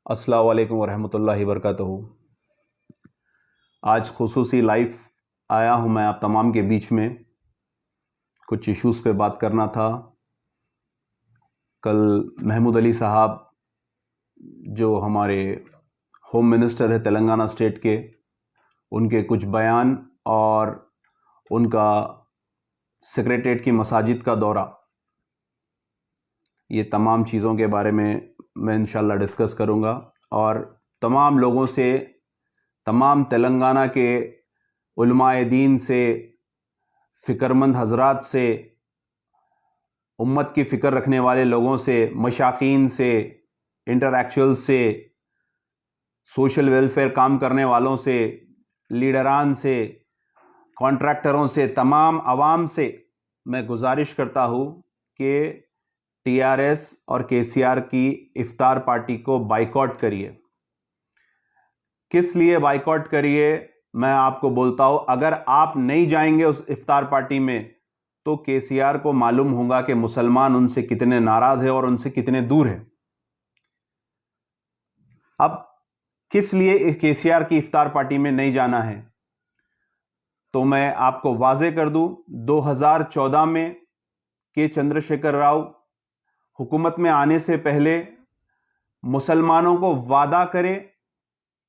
अस्सलाम वालेकुम वरहमतुल्लाहि वबरकातुहू। आज खुसूसी लाइव आया हूँ मैं आप तमाम के बीच में। कुछ इश्यूज़ पे बात करना था। कल महमूद अली साहब जो हमारे होम मिनिस्टर है तेलंगाना स्टेट के, उनके कुछ बयान और उनका सेक्रेटरीट की मसाजिद का दौरा, ये तमाम चीज़ों के बारे में मैं इंशाल्लाह डिस्कस करूँगा और तमाम लोगों से, तमाम तेलंगाना के उलमाए दीन से, फ़िक्रमंद हजरात से, उम्मत की फ़िक्र रखने वाले लोगों से, मशाकीन से, इंटरैक्चुअल से, सोशल वेलफेयर काम करने वालों से, लीडरान से, कॉन्ट्रैक्टरों से, तमाम आवाम से मैं गुजारिश करता हूँ कि टीआरएस और केसीआर की इफ्तार पार्टी को बाइकॉट करिए। किस लिए बाइकॉट करिए मैं आपको बोलता हूं। अगर आप नहीं जाएंगे उस इफ्तार पार्टी में तो केसीआर को मालूम होगा कि मुसलमान उनसे कितने नाराज है और उनसे कितने दूर है। अब किस लिए केसीआर की इफ्तार पार्टी में नहीं जाना है तो मैं आपको वाजे कर दूं। 2014 में के चंद्रशेखर राव हुकूमत में आने से पहले मुसलमानों को वादा करे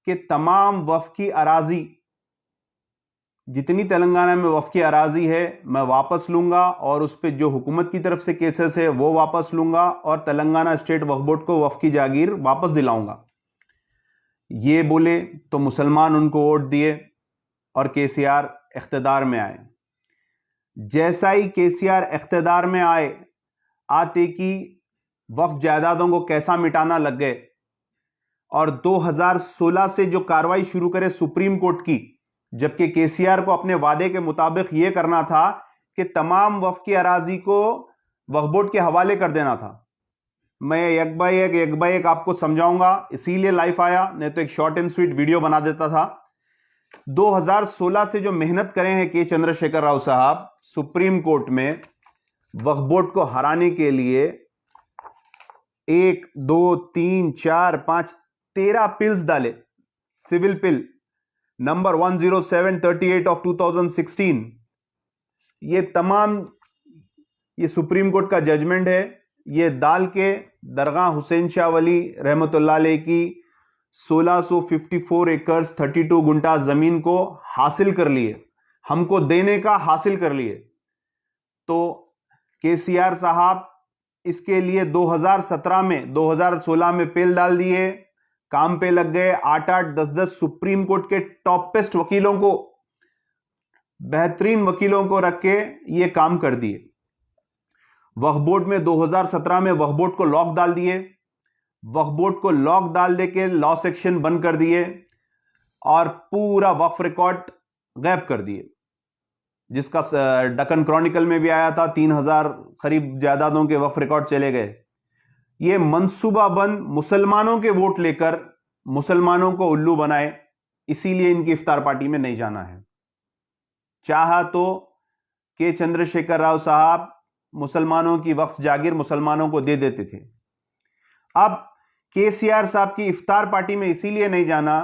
कि तमाम वफ़ की अराजी, जितनी तेलंगाना में वफ़ की अराजी है, मैं वापस लूंगा और उस पर जो हुकूमत की तरफ से केसेस है वो वापस लूंगा और तेलंगाना स्टेट वक्फ बोर्ड को वफ़ की जागीर वापस दिलाऊंगा। ये बोले तो मुसलमान उनको वोट दिए और केसीआर इख्तिदार में आए। जैसा ही केसीआर इख्तिदार में आए, आते की वक्फ जायदादों को कैसा मिटाना लग गए और 2016 से जो कार्रवाई शुरू करे सुप्रीम कोर्ट की, जबकि केसीआर को अपने वादे के मुताबिक यह करना था कि तमाम वक्फ की अराजी को वक्फ बोर्ड के हवाले कर देना था। मैं एक बाई एक आपको समझाऊंगा, इसीलिए लाइव आया, नहीं तो एक शॉर्ट एंड स्वीट वीडियो बना देता था। 2016 से जो मेहनत करे हैं के चंद्रशेखर राव साहब सुप्रीम कोर्ट में वक्फ बोर्ड को हराने के लिए 1, 2, 3, 4, 5, 13 पिल्स डाले। Civil PIL number 10738 of 2016। ये तमाम ये सुप्रीम कोर्ट का जजमेंट है। ये डाल के दरगाह हुसैन शाह वली रहमतुल्लाह अलैह की 1654 एकर्स 32 गुंटा जमीन को हासिल कर लिए, हमको देने का हासिल कर लिए। तो केसीआर साहब इसके लिए 2017 में 2016 में पेल डाल दिए, काम पे लग गए। 8-8, 10-10 सुप्रीम कोर्ट के टॉपेस्ट वकीलों को, बेहतरीन वकीलों को रख के ये काम कर दिए। वक्फ बोर्ड में 2017 में वक्फ बोर्ड को लॉक डाल दिए। वक्फ बोर्ड को लॉक डाल दे के लॉ सेक्शन बंद कर दिए और पूरा वक्फ रिकॉर्ड गायब कर दिए, जिसका डकन क्रॉनिकल में भी आया था। 3000 करीब जायदादों के वक्फ रिकॉर्ड चले गए। ये मंसूबाबंद मुसलमानों के वोट लेकर मुसलमानों को उल्लू बनाए, इसीलिए इनकी इफ्तार पार्टी में नहीं जाना है। चाहा तो के चंद्रशेखर राव साहब मुसलमानों की वक्फ जागीर मुसलमानों को दे देते थे। अब केसीआर साहब की इफ्तार पार्टी में इसीलिए नहीं जाना,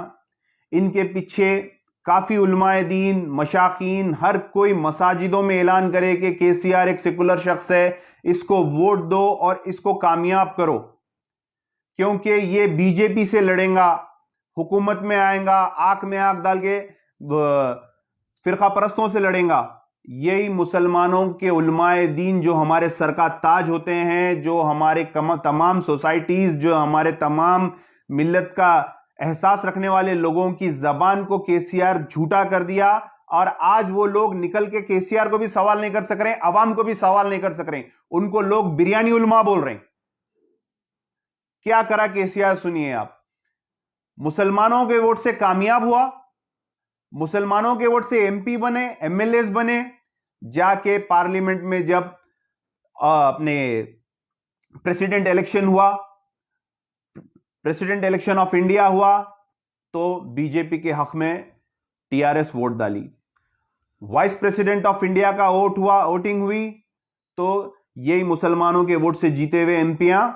इनके पीछे काफी उलमाए दीन, मशाकीन, हर कोई मसाजिदों में ऐलान करे कि केसीआर एक सेकुलर शख्स है, इसको वोट दो और इसको कामयाब करो, क्योंकि ये बीजेपी से लड़ेगा, हुकूमत में आएगा, आंख में आंख डाल के फिरका परस्तों से लड़ेगा। यही मुसलमानों के उलमाए दीन जो हमारे सर का ताज होते हैं, जो हमारे तमाम सोसाइटीज, जो हमारे तमाम मिल्लत का एहसास रखने वाले लोगों की जबान को केसीआर झूठा कर दिया और आज वो लोग निकल के केसीआर को भी सवाल नहीं कर सक रहे, अवाम को भी सवाल नहीं कर सक रहे। उनको लोग बिरयानी उलमा बोल रहे हैं। क्या करा केसीआर, सुनिए आप। मुसलमानों के वोट से कामयाब हुआ, मुसलमानों के वोट से एमपी बने, एमएलए बने, जाके पार्लियामेंट में जब अपने प्रेसिडेंट इलेक्शन हुआ, प्रेसिडेंट इलेक्शन ऑफ इंडिया हुआ, तो बीजेपी के हक में टीआरएस वोट डाली। वाइस प्रेसिडेंट ऑफ इंडिया का वोट हुआ, वोटिंग हुई, तो यही मुसलमानों के वोट से जीते हुए एमपियां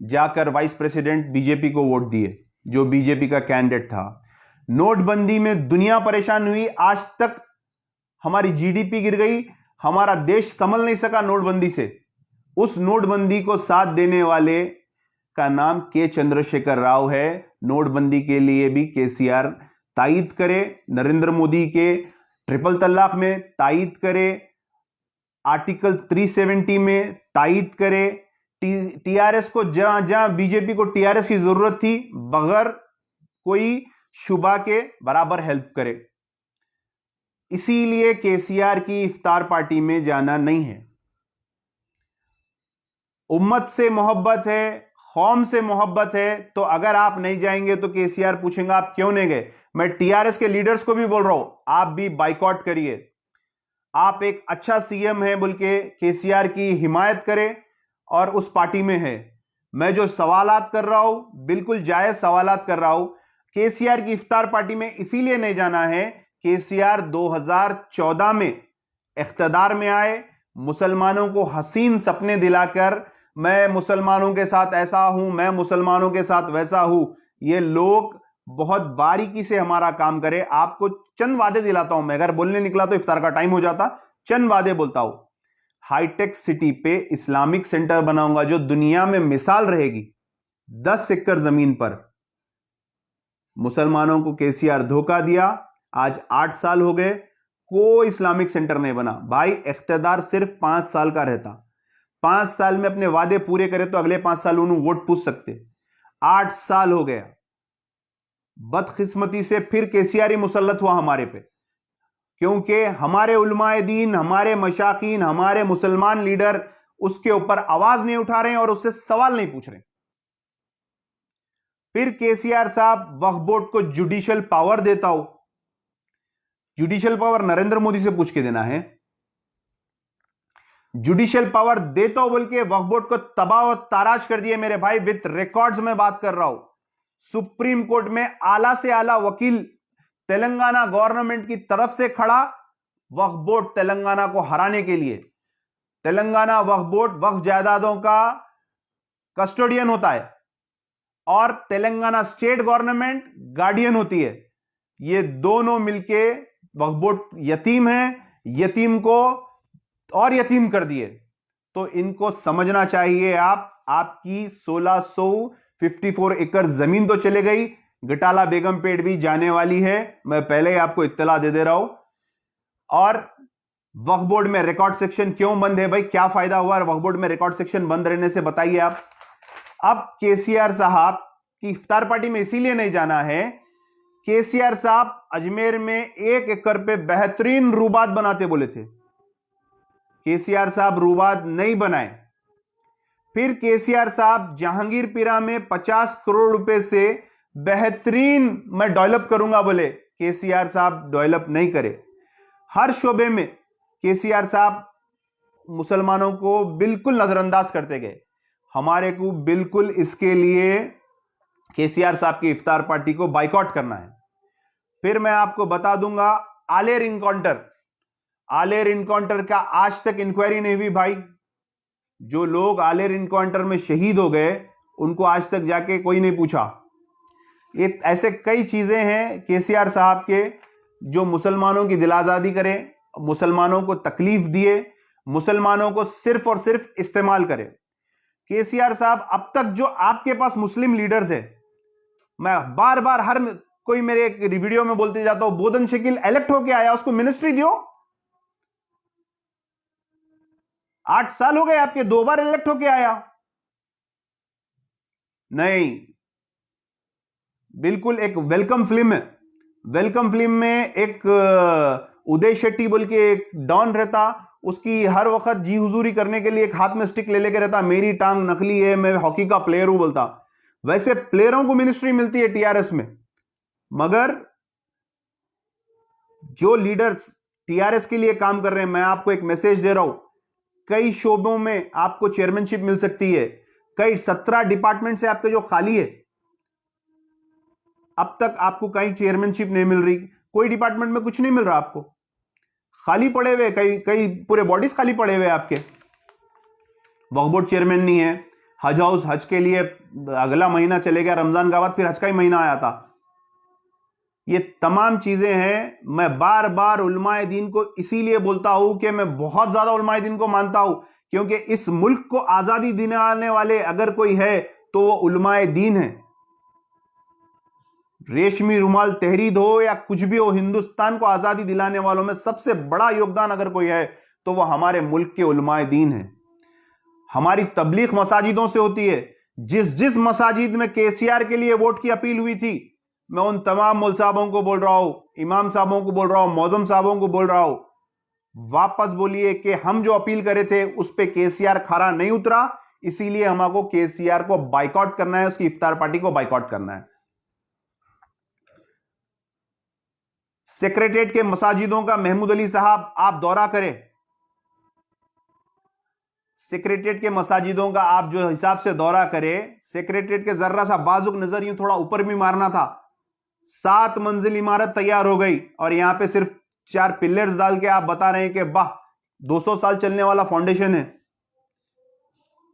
जाकर वाइस प्रेसिडेंट बीजेपी को वोट दिए। जो बीजेपी का कैंडिडेट था। नोटबंदी में दुनिया परेशान हुई, आज तक हमारी जीडीपी गिर गई, हमारा देश संभल नहीं सका नोटबंदी से। उस नोटबंदी को साथ देने वाले का नाम के चंद्रशेखर राव है। नोटबंदी के लिए भी केसीआर तायीद करे, नरेंद्र मोदी के ट्रिपल तलाक में तायीद करे, आर्टिकल 370 में तायीद करे, टीआरएस को जहां जहां बीजेपी को टीआरएस की जरूरत थी बगैर कोई शुबा के बराबर हेल्प करे। इसीलिए केसीआर की इफ्तार पार्टी में जाना नहीं है। उम्मत से मोहब्बत है, कौम से मोहब्बत है, तो अगर आप नहीं जाएंगे तो केसीआर पूछेंगे आप क्यों नहीं गए। मैं टीआरएस के लीडर्स को भी बोल रहा हूं, आप भी बाइकआउट करिए। आप एक अच्छा सीएम है बोल के केसीआर की हिमायत करें और उस पार्टी में है। मैं जो सवालात कर रहा हूं बिल्कुल जायज सवालात कर रहा हूं। केसीआर की इफ्तार पार्टी में इसीलिए नहीं जाना है, केसीआर 2014 में इख्तिदार में आए, मुसलमानों को हसीन सपने दिलाकर मैं मुसलमानों के साथ ऐसा हूं, मैं मुसलमानों के साथ वैसा हूं। ये लोग बहुत बारीकी से हमारा काम करे। आपको चंद वादे दिलाता हूं मैं, अगर बोलने निकला तो इफ्तार का टाइम हो जाता। चंद वादे बोलता हूं। हाईटेक सिटी पे इस्लामिक सेंटर बनाऊंगा जो दुनिया में मिसाल रहेगी। 10 एकड़ जमीन पर मुसलमानों को केसीआर धोखा दिया। आज 8 साल हो गए, कोई इस्लामिक सेंटर नहीं बना। भाई इख्तिदार सिर्फ 5 साल का रहता, 5 साल में अपने वादे पूरे करे तो अगले 5 साल उन्हें वोट पूछ सकते। 8 साल हो गया। बदकिस्मती से फिर केसीआर ही मुसल्लत हुआ हमारे पे, क्योंकि हमारे उलमाए दीन, हमारे मशाकीन, हमारे मुसलमान लीडर उसके ऊपर आवाज नहीं उठा रहे हैं और उससे सवाल नहीं पूछ रहे। फिर केसीआर साहब वक्फ बोर्ड को जुडिशियल पावर देता हो। जुडिशियल पावर नरेंद्र मोदी से पूछ के देना है। जुडिशियल पावर देता हो बोल के वक्फ बोर्ड को तबाह और ताराज कर दिए मेरे भाई। विथ रिकॉर्ड्स में बात कर रहा हूं। सुप्रीम कोर्ट में आला से आला वकील तेलंगाना गवर्नमेंट की तरफ से खड़ा, वक्फ बोर्ड तेलंगाना को हराने के लिए। तेलंगाना वक्फ बोर्ड वक्फ जायदादों का कस्टोडियन होता है और तेलंगाना स्टेट गवर्नमेंट गार्डियन होती है। ये दोनों मिलके वक्फ बोर्ड यतीम है, यतीम को और यतीम कर दिए। तो इनको समझना चाहिए। आपकी 1654 एकड़ जमीन तो चले गई, गटाला बेगम पेट भी जाने वाली है, मैं पहले ही आपको इत्तला दे दे रहा हूं। और वक्फ बोर्ड में रिकॉर्ड सेक्शन क्यों बंद है भाई, क्या फायदा हुआ वक्फ बोर्ड में रिकॉर्ड सेक्शन बंद रहने से, बताइए आप। अब केसीआर साहब की इफ्तार पार्टी में इसीलिए नहीं जाना है, केसीआर साहब अजमेर में 1 एकड़ पे बेहतरीन रूबात बनाते बोले थे। केसीआर साहब रूबात नहीं बनाए। फिर केसीआर साहब जहांगीरपुरा में 50 करोड़ रुपए से बेहतरीन मैं डेवलप करूंगा बोले, केसीआर साहब डेवलप नहीं करे। हर शोबे में केसीआर साहब मुसलमानों को बिल्कुल नजरअंदाज करते गए। हमारे को बिल्कुल इसके लिए केसीआर साहब की इफ्तार पार्टी को बाइकआउट करना है। फिर मैं आपको बता दूंगा आलेर इनकाउंटर का आज तक इंक्वायरी नहीं हुई भाई। जो लोग आलेर इनकाउंटर में शहीद हो गए उनको आज तक जाके कोई नहीं पूछा। ये ऐसे कई चीजें हैं केसीआर साहब के जो मुसलमानों की दिलाजादी करें, मुसलमानों को तकलीफ दिए, मुसलमानों को सिर्फ और सिर्फ इस्तेमाल करे। केसीआर साहब अब तक जो आपके पास मुस्लिम लीडर्स है, मैं बार बार हर कोई मेरे एक वीडियो में बोलते जाता हूं, बोधन शकील इलेक्ट होके आया, उसको मिनिस्ट्री दियो। 8 साल हो गए आपके, 2 बार इलेक्ट होके आया नहीं। बिल्कुल एक वेलकम फिल्म है, वेलकम फिल्म में एक उदय शेट्टी बोल के एक डॉन रहता, उसकी हर वक्त जी हुजूरी करने के लिए एक हाथ में स्टिक ले लेके रहता, मेरी टांग नकली है, मैं हॉकी का प्लेयर हूं बोलता। वैसे प्लेयरों को मिनिस्ट्री मिलती है टीआरएस में, मगर जो लीडर्स टीआरएस के लिए काम कर रहे हैं, मैं आपको एक मैसेज दे रहा हूं, कई शोबों में आपको चेयरमैनशिप मिल सकती है। कई 17 डिपार्टमेंट से आपके जो खाली है, अब तक आपको कहीं चेयरमैनशिप नहीं मिल रही, कोई डिपार्टमेंट में कुछ नहीं मिल रहा आपको, खाली पड़े हुए, कई पूरे बॉडीज खाली पड़े हुए आपके। वक्फ बोर्ड चेयरमैन नहीं है, हज हाउस, हज के लिए अगला महीना चले गया, रमजान का बाद फिर हज का ही महीना आया था। ये तमाम चीजें हैं। मैं बार बार उलमाए दीन को इसीलिए बोलता हूं कि मैं बहुत ज्यादा उलमाए दीन को मानता हूं, क्योंकि इस मुल्क को आजादी दिलाने वाले अगर कोई है तो वो उलमाए दीन है। रेशमी रुमाल तहरीर हो या कुछ भी हो, हिंदुस्तान को आजादी दिलाने वालों में सबसे बड़ा योगदान अगर कोई है तो वह हमारे मुल्क के उलमाए दीन है। हमारी तबलीग मसाजिदों से होती है। जिस जिस मसाजिद में केसीआर के लिए वोट की अपील हुई थी, मैं उन तमाम मौलवी साहबों को बोल रहा हूं, इमाम साहबों को बोल रहा हूं, मौजम साहबों को बोल रहा हूं, वापस बोलिए कि हम जो अपील करे थे उस पे केसीआर खरा नहीं उतरा, इसीलिए हमको केसीआर को बाइकआउट करना है, उसकी इफ्तार पार्टी को बाइकआउट करना है। सेक्रेटरीट के मसाजिदों का महमूद अली साहब आप दौरा करें। सेक्रेटरीट के मसाजिदों का आप जो हिसाब से दौरा करें, सेक्रेटरीट के जर्रा सा बाजुक नजर यूं थोड़ा ऊपर भी मारना था। 7 मंजिल इमारत तैयार हो गई और यहां पे सिर्फ 4 पिलर्स डाल के आप बता रहे हैं कि वाह 200 साल चलने वाला फाउंडेशन है।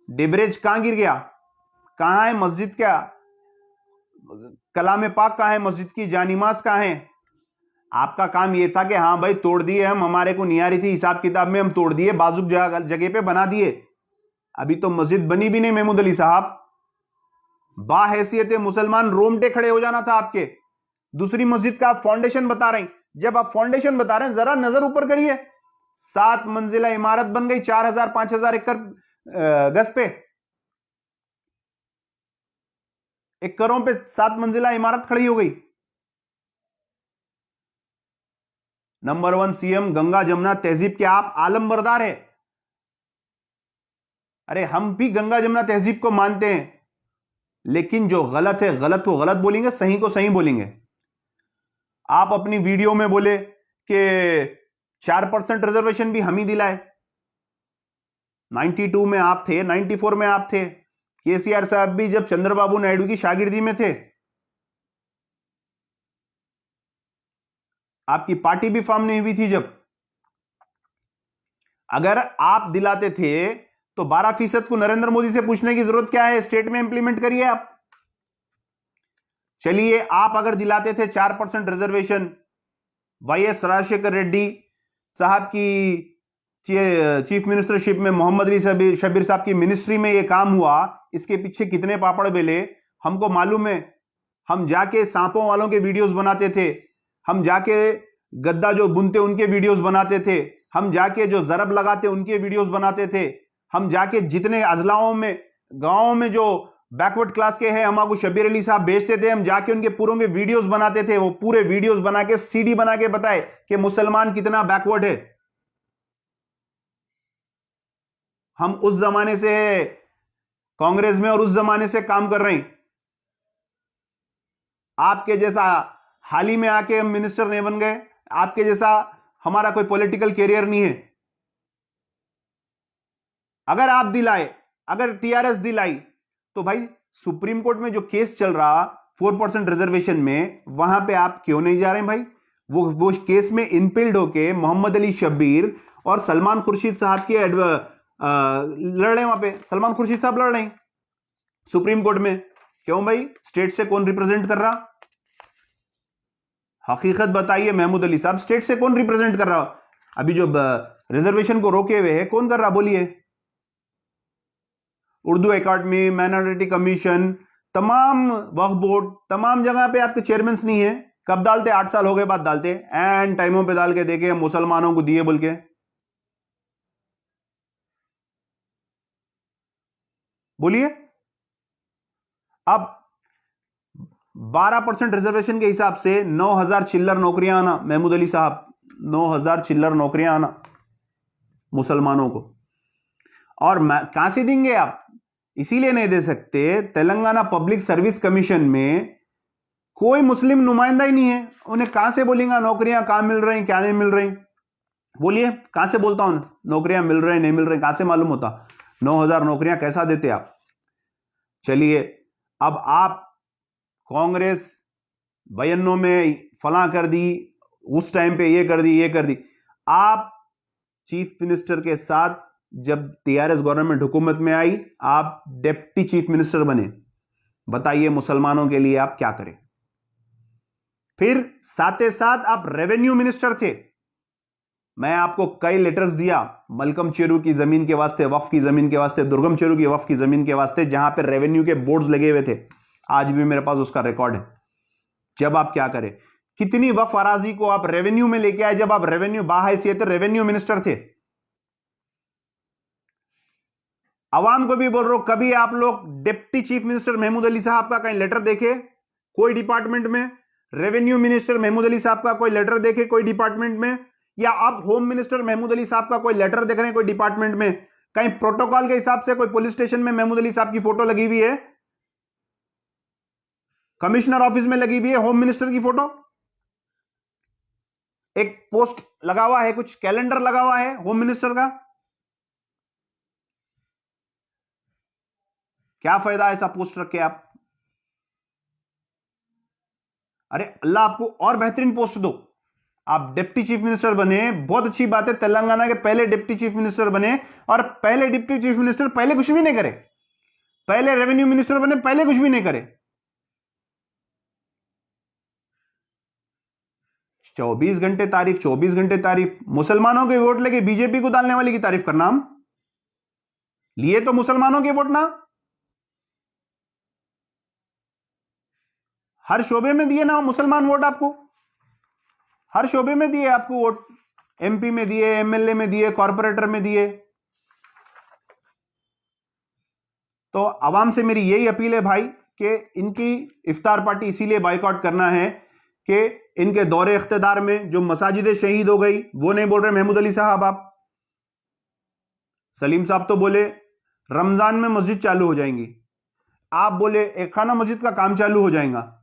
डिब्रेज कहां गिर गया? कहां है मस्जिद? क्या कलाम पाक कहां है? मस्जिद की जानिमाज कहां है? आपका काम यह था कि हाँ भाई तोड़ दिए हम, हमारे को नहीं आ रही थी हिसाब किताब में, हम तोड़ दिए, बाजुक जगह पे बना दिए। अभी तो मस्जिद बनी भी नहीं महमूद अली साहब। बाहैसियत मुसलमान रोमटे खड़े हो जाना था आपके। दूसरी मस्जिद का आप फाउंडेशन बता रहे हैं। जब आप फाउंडेशन बता रहे हैं जरा नजर ऊपर करिए। 7 मंजिला इमारत बन गई 4000-5000 एकड़ गज पे, एकड़ों पे 7 मंजिला इमारत खड़ी हो गई। नंबर 1 सीएम गंगा जमुना तहजीब के आप आलम बरदार है। अरे हम भी गंगा जमुना तहजीब को मानते हैं, लेकिन जो गलत है गलत को गलत बोलेंगे, सही को सही बोलेंगे। आप अपनी वीडियो में बोले कि 4% रिजर्वेशन भी हम ही दिलाए। 92 में आप थे, 94 में आप थे। केसीआर साहब भी जब चंद्रबाबू नायडू की शागिर्दी में थे, आपकी पार्टी भी फॉर्म नहीं हुई थी जब। अगर आप दिलाते थे तो 12% को नरेंद्र मोदी से पूछने की जरूरत क्या है? स्टेट में इंप्लीमेंट करिए आप। चलिए आप अगर दिलाते थे 4% रिजर्वेशन, वाईएस राजशेखर रेड्डी साहब की चीफ मिनिस्टरशिप में, मोहम्मद अली शबीर साहब की मिनिस्ट्री में यह काम हुआ, इसके पीछे कितने पापड़ बेले हमको मालूम है। हम जाके सांपों वालों के वीडियोस बनाते थे, हम जाके गद्दा जो बुनते उनके वीडियोस बनाते थे, हम जाके जो जरब लगाते उनके वीडियोस बनाते थे, हम जाके जितने अजलाओं में गांवों में जो बैकवर्ड क्लास के हैं हमको शबीर अली साहब भेजते थे, हम जाके उनके पूरों के वीडियोस बनाते थे। वो पूरे वीडियोस बना के सीडी बना के बताए कि मुसलमान कितना बैकवर्ड है। हम उस जमाने से कांग्रेस में और उस जमाने से काम कर रहे हैं। आपके जैसा हाल ही में आके हम मिनिस्टर नहीं बन गए, आपके जैसा हमारा कोई पॉलिटिकल कैरियर नहीं है। अगर आप दिलाए, अगर टीआरएस दिलाई, तो भाई सुप्रीम कोर्ट में जो केस चल रहा 4% रिजर्वेशन में, वहां पे आप क्यों नहीं जा रहे हैं भाई? वो केस में इनपिल्ड होके मोहम्मद अली शब्बीर और सलमान खुर्शीद साहब की लड़ रहे हैं। वहां पे सलमान खुर्शीद साहब लड़ रहे हैं सुप्रीम कोर्ट में। क्यों भाई? स्टेट से कौन रिप्रेजेंट कर रहा? हकीकत बताइए महमूद अली साहब, स्टेट से कौन रिप्रेजेंट कर रहा? अभी जो रिजर्वेशन को रोके हुए है कौन कर रहा? बोलिए। उर्दू एकेडमी, माइनॉरिटी कमीशन, तमाम वक्फ बोर्ड, तमाम जगह पे आपके चेयरमैन नहीं है। कब डालते? 8 साल हो गए बाद डालते, एंड टाइमों पे डाल के देखे मुसलमानों को दिए बोल के। बोलिए। अब 12% रिजर्वेशन के हिसाब से 9000 चिल्लर नौकरियां आना महमूद अली साहब, 9000 चिल्लर नौकरियां आना मुसलमानों को। और कहां से देंगे आप? इसीलिए नहीं दे सकते, तेलंगाना पब्लिक सर्विस कमीशन में कोई मुस्लिम नुमाइंदा ही नहीं है। उन्हें कहां से बोलेंगे नौकरियां कहां मिल रही क्या नहीं मिल रही? बोलिए कहां से बोलता हूं नौकरियां मिल रही नहीं मिल रही? कहां से मालूम होता? 9000 नौकरियां कैसा देते आप? चलिए अब आप कांग्रेस बयानों में फला कर दी, उस टाइम पे ये कर दी, ये कर दी। आप चीफ मिनिस्टर के साथ जब टीआरएस गवर्नमेंट हुकूमत में आई, आप डिप्टी चीफ मिनिस्टर बने। बताइए मुसलमानों के लिए आप क्या करें। फिर साथ ही साथ आप रेवेन्यू मिनिस्टर थे। मैं आपको कई लेटर्स दिया मलकम चेरू की जमीन के वास्ते, वक्फ की जमीन के वास्ते, दुर्गम चेरू की वक्फ की जमीन के वास्ते, जहां पर रेवेन्यू के बोर्ड्स लगे हुए थे। आज भी मेरे पास उसका रिकॉर्ड है। जब आप क्या करें, कितनी वक्फ अराजी को आप रेवेन्यू में लेके आए, जब आप रेवेन्यू बाहैसियत रेवेन्यू मिनिस्टर थे। अवाम को भी बोल रहा हूं, कभी आप लोग deputy chief minister Mahmood Ali sahab का कहीं लेटर देखे कोई डिपार्टमेंट में? रेवेन्यू मिनिस्टर महमूद अली साहब का कोई लेटर देखे कोई डिपार्टमेंट में? या आप होम मिनिस्टर महमूद अली साहब का कोई लेटर देख रहे हैं कोई डिपार्टमेंट में? कहीं प्रोटोकॉल के हिसाब से कोई पुलिस स्टेशन में महमूद अली साहब की फोटो लगी हुई है? कमिश्नर ऑफिस में लगी हुई है होम मिनिस्टर की फोटो? एक पोस्ट लगा हुआ है, कुछ कैलेंडर लगा हुआ है होम मिनिस्टर का? क्या फायदा ऐसा पोस्ट रख के आप? अरे अल्लाह आपको और बेहतरीन पोस्ट दो। आप डिप्टी चीफ मिनिस्टर बने, बहुत अच्छी बात है, तेलंगाना के पहले डिप्टी चीफ मिनिस्टर बने। और पहले डिप्टी चीफ मिनिस्टर पहले कुछ भी नहीं करे, पहले रेवेन्यू मिनिस्टर बने, पहले कुछ भी नहीं करे। 24 घंटे तारीफ, 24 घंटे तारीफ। मुसलमानों के वोट लेके बीजेपी को डालने वाले की तारीफ करना। हम लिए तो मुसलमानों के वोट ना, हर शोबे में दिए ना मुसलमान वोट आपको, हर शोबे में दिए आपको वोट। एमपी में दिए, एमएलए में दिए, कॉर्पोरेटर में दिए। तो आवाम से मेरी यही अपील है भाई कि इनकी इफ्तार पार्टी इसीलिए बाइकआउट करना है कि इनके दौरे इख्तिदार में जो मसाजिदें शहीद हो गई, वो नहीं बोल रहे महमूद अली साहब आप। सलीम साहब तो बोले रमजान में मस्जिद चालू हो जाएंगी, आप बोले एक खाना मस्जिद का काम चालू हो जाएगा।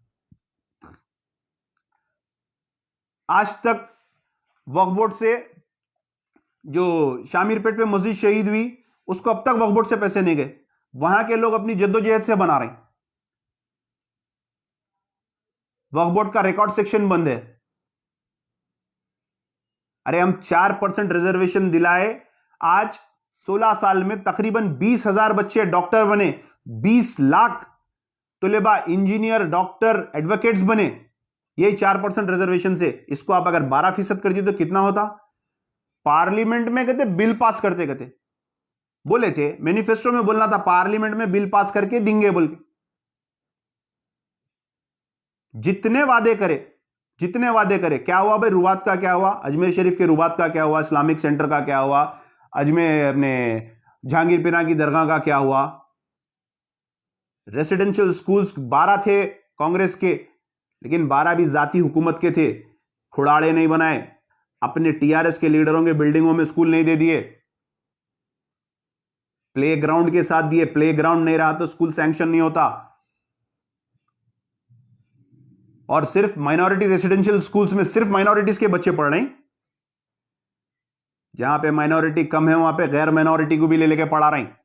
आज तक वक्फ बोर्ड से जो शामीरपेट पे मस्जिद शहीद हुई, उसको अब तक वक्फ बोर्ड से पैसे नहीं गए। वहां के लोग अपनी जद्दोजहद से बना रहे हैं। वक्फ बोर्ड का रिकॉर्ड सेक्शन बंद है। अरे हम 4% रिजर्वेशन दिलाए, आज 16 साल में तकरीबन 20,000 बच्चे डॉक्टर बने, 20 लाख तुलेबा इंजीनियर, डॉक्टर, एडवोकेट्स बने, यही 4% रिजर्वेशन से। इसको आप अगर 12% कर दिए तो कितना होता? पार्लियामेंट में कहते बिल पास करते कहते, बोले थे मैनिफेस्टो में बोलना था पार्लियामेंट में बिल पास करके देंगे बोल के। जितने वादे करे, जितने वादे करे, क्या हुआ भाई? रुबात का क्या हुआ? अजमेर शरीफ के रुबात का क्या हुआ? इस्लामिक सेंटर का क्या हुआ? अजमेर अपने जहांगीर पीरा की दरगाह का क्या हुआ? रेसिडेंशियल स्कूल्स 12 थे कांग्रेस के, लेकिन 12 भी जाती हुकूमत के थे, खुड़ाड़े नहीं बनाए। अपने टीआरएस के लीडरों के बिल्डिंगों में स्कूल नहीं दे दिए, प्लेग्राउंड के साथ दिए। प्लेग्राउंड नहीं रहा तो स्कूल सैंक्शन नहीं होता। और सिर्फ माइनॉरिटी रेसिडेंशियल स्कूल्स में सिर्फ माइनॉरिटीज के बच्चे पढ़ रहे हैं। जहां पे माइनॉरिटी कम है वहां पे गैर माइनॉरिटी को भी ले लेके पढ़ा रहे हैं।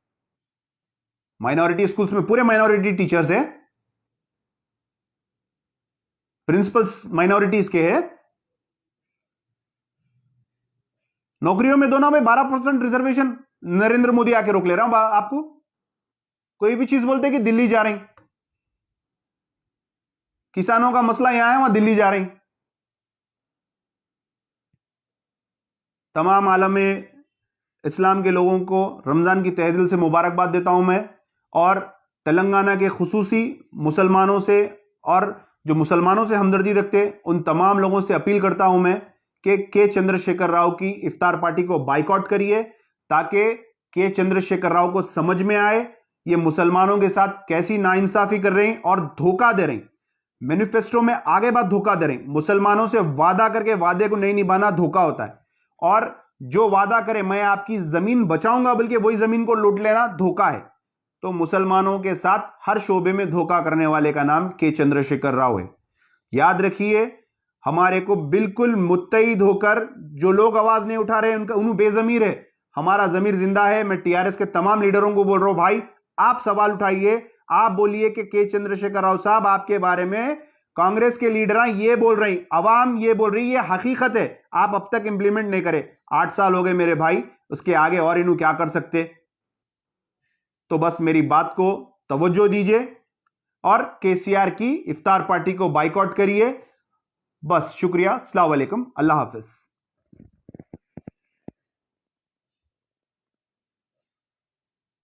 माइनॉरिटी स्कूल्स में पूरे माइनॉरिटी टीचर्स है, प्रिंसिपल्स माइनॉरिटीज के है। नौकरियों में दोनों में 12% रिजर्वेशन नरेंद्र मोदी आके रोक ले रहा हूं आपको। कोई भी चीज बोलते कि दिल्ली जा रही, किसानों का मसला यहां है वहां दिल्ली जा रही। तमाम आलम इस्लाम के लोगों को रमजान की तहे दिल से मुबारकबाद देता हूं मैं, और तेलंगाना के खुसूसी मुसलमानों से और जो मुसलमानों से हमदर्दी रखते उन तमाम लोगों से अपील करता हूं मैं कि के चंद्रशेखर राव की इफ्तार पार्टी को बाइकआउट करिए, ताकि के चंद्रशेखर राव को समझ में आए ये मुसलमानों के साथ कैसी नाइंसाफी कर रहे हैं और धोखा दे रहे हैं। मैनिफेस्टो में आगे बात धोखा दे रहे हैं। मुसलमानों से वादा करके वादे को नहीं निभाना धोखा होता है, और जो वादा करे मैं आपकी जमीन बचाऊंगा बल्कि वही जमीन को लूट लेना धोखा है। तो मुसलमानों के साथ हर शोबे में धोखा करने वाले का नाम के चंद्रशेखर राव है। याद रखिए, हमारे को बिल्कुल मुत्तईद होकर जो लोग आवाज नहीं उठा रहे उनका उन्हें बेजमीर है, हमारा जमीर जिंदा है। मैं टीआरएस के तमाम लीडरों को बोल रहा हूं, भाई आप सवाल उठाइए, आप बोलिए कि के चंद्रशेखर राव साहब आपके बारे में कांग्रेस के लीडर ये बोल रही, अवाम ये बोल रही, ये हकीकत है, आप अब तक इंप्लीमेंट नहीं करे। 8 साल हो गए मेरे भाई, उसके आगे और इन्हों क्या कर सकते। तो बस मेरी बात को तवज्जो दीजिए और केसीआर की इफ्तार पार्टी को बाइकआउट करिए। बस शुक्रिया, अस्सलाम वालेकुम, अल्लाह हाफिज।